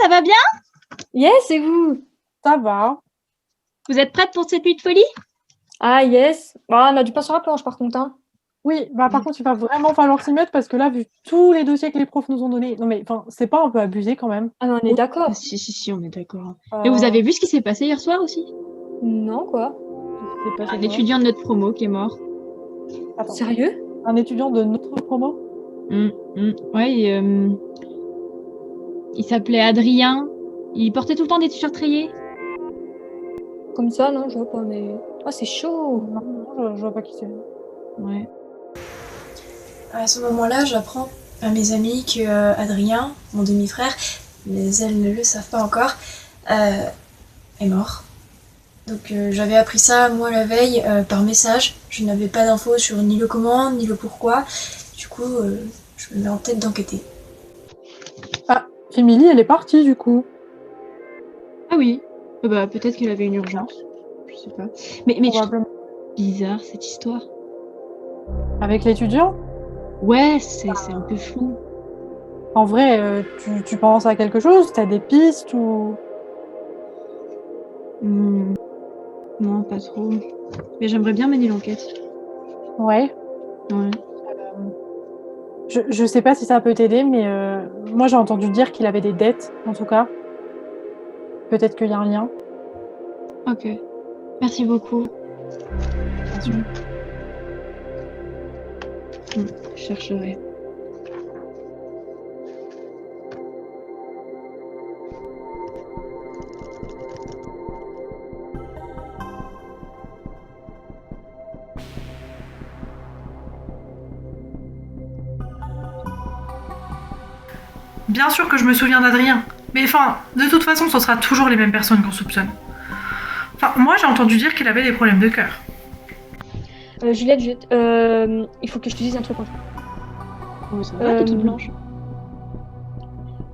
Ça va bien? Yes, et vous? Ça va. Vous êtes prêtes pour cette nuit de folie? Ah, yes. Ah, on a du pain sur la planche, par contre, hein. Oui, par contre, il va vraiment falloir s'y mettre parce que là, vu tous les dossiers que les profs nous ont donnés, non mais c'est pas un peu abusé quand même? Ah, mais on est d'accord. Si, on est d'accord. Et vous avez vu ce qui s'est passé hier soir aussi? Non, quoi? C'est passé Un quoi? étudiant de notre promo qui est mort. Attends, Sérieux? un étudiant de notre promo? Ouais, il s'appelait Adrien. Il portait tout le temps des t-shirts rayés. Comme ça, non, je vois pas, mais... Ah, c'est chaud. Non, je vois pas qui c'est. Ouais. À ce moment-là, j'apprends à mes amis que Adrien, mon demi-frère, mais elles ne le savent pas encore, est mort. Donc j'avais appris ça, moi, la veille, par message. Je n'avais pas d'infos sur ni le comment, ni le pourquoi. Du coup, je me mets en tête d'enquêter. Ah, Émilie, elle est partie du coup. Ah oui. Bah, peut-être qu'elle avait une urgence. Je sais pas. Mais je trouve Probablement. bizarre cette histoire. Avec l'étudiant? Ouais, c'est un peu flou. En vrai, tu penses à quelque chose? T'as des pistes ou... Non, pas trop. Mais j'aimerais bien mener l'enquête. Ouais. Ouais. Je sais pas si ça peut t'aider, mais moi j'ai entendu dire qu'il avait des dettes, en tout cas. Peut-être qu'il y a un lien. Ok. Merci beaucoup. Bien sûr. Je chercherai. Bien sûr que je me souviens d'Adrien, mais de toute façon, ce sera toujours les mêmes personnes qu'on soupçonne. Moi j'ai entendu dire qu'il avait des problèmes de cœur. Juliette, il faut que je te dise un truc, en fait. Oh, ça va, t'es toute blanche.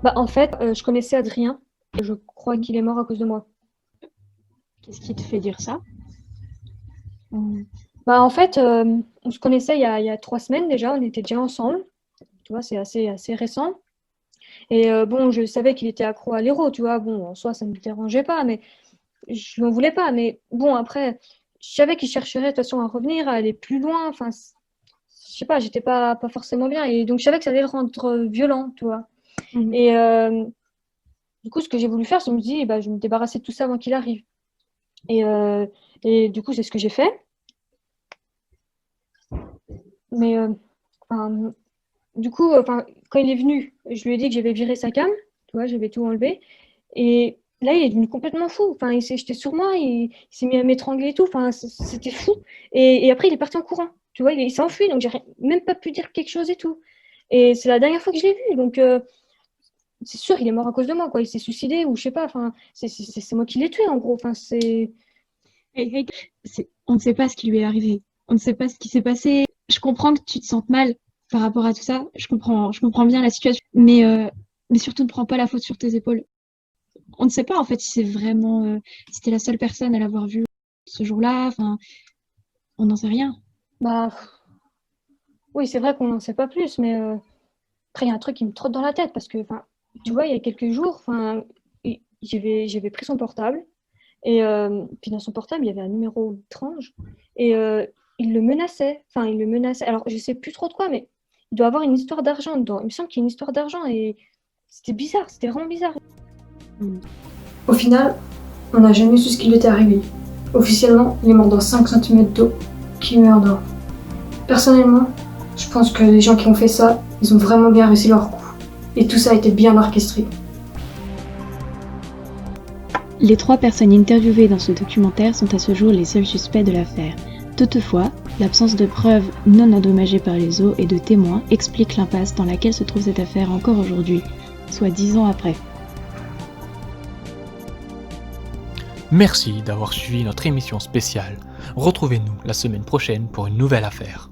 Bah, en fait, je connaissais Adrien, et je crois qu'il est mort à cause de moi. Qu'est-ce qui te fait dire ça? Bah, en fait, on se connaissait il y a 3 semaines déjà, on était déjà ensemble. Tu vois, c'est assez récent. Et bon, je savais qu'il était accro à l'héros, tu vois. Bon, en soi, ça ne me dérangeait pas, mais je lui en voulais pas. Mais bon, après, je savais qu'il chercherait de toute façon à revenir, à aller plus loin. Enfin, je sais pas, j'étais pas forcément bien. Et donc, je savais que ça allait le rendre violent, tu vois. Et du coup, ce que j'ai voulu faire, c'est me dire, bah, je vais me débarrasser de tout ça avant qu'il arrive. Et du coup, c'est ce que j'ai fait. Mais du coup, quand il est venu, je lui ai dit que j'avais viré sa cam, tu vois, j'avais tout enlevé. Et là, il est devenu complètement fou. Enfin, il s'est jeté sur moi, il s'est mis à m'étrangler et tout. Enfin, c'était fou. Et après, il est parti en courant. Tu vois, il s'est enfui, donc j'ai même pas pu dire quelque chose et tout. Et c'est la dernière fois que je l'ai vu, donc c'est sûr, il est mort à cause de moi, quoi. Il s'est suicidé ou je sais pas. Enfin, c'est moi qui l'ai tué, en gros. Enfin, c'est. Hey, on ne sait pas ce qui lui est arrivé. On ne sait pas ce qui s'est passé. Je comprends que tu te sentes mal par rapport à tout ça. Je comprends bien la situation. Mais surtout, ne prends pas la faute sur tes épaules. On ne sait pas, en fait, si c'est vraiment... si t'es la seule personne à l'avoir vu ce jour-là. Enfin, on n'en sait rien. Bah, oui, c'est vrai qu'on n'en sait pas plus, mais après, il y a un truc qui me trotte dans la tête parce que, tu vois, il y a quelques jours, j'avais pris son portable et puis dans son portable, il y avait un numéro étrange et il le menaçait. Enfin, il le menaçait. Alors, je sais plus trop de quoi, mais il doit avoir une histoire d'argent dedans. Il me semble qu'il y a une histoire d'argent et c'était bizarre, c'était vraiment bizarre. Au final, on n'a jamais su ce qui lui était arrivé. Officiellement, il est mort dans 5 cm d'eau, qui meurt d'or. Personnellement, je pense que les gens qui ont fait ça, ils ont vraiment bien réussi leur coup. Et tout ça a été bien orchestré. Les 3 personnes interviewées dans ce documentaire sont à ce jour les seuls suspects de l'affaire. Toutefois, l'absence de preuves non endommagées par les eaux et de témoins explique l'impasse dans laquelle se trouve cette affaire encore aujourd'hui, soit 10 ans après. Merci d'avoir suivi notre émission spéciale. Retrouvez-nous la semaine prochaine pour une nouvelle affaire.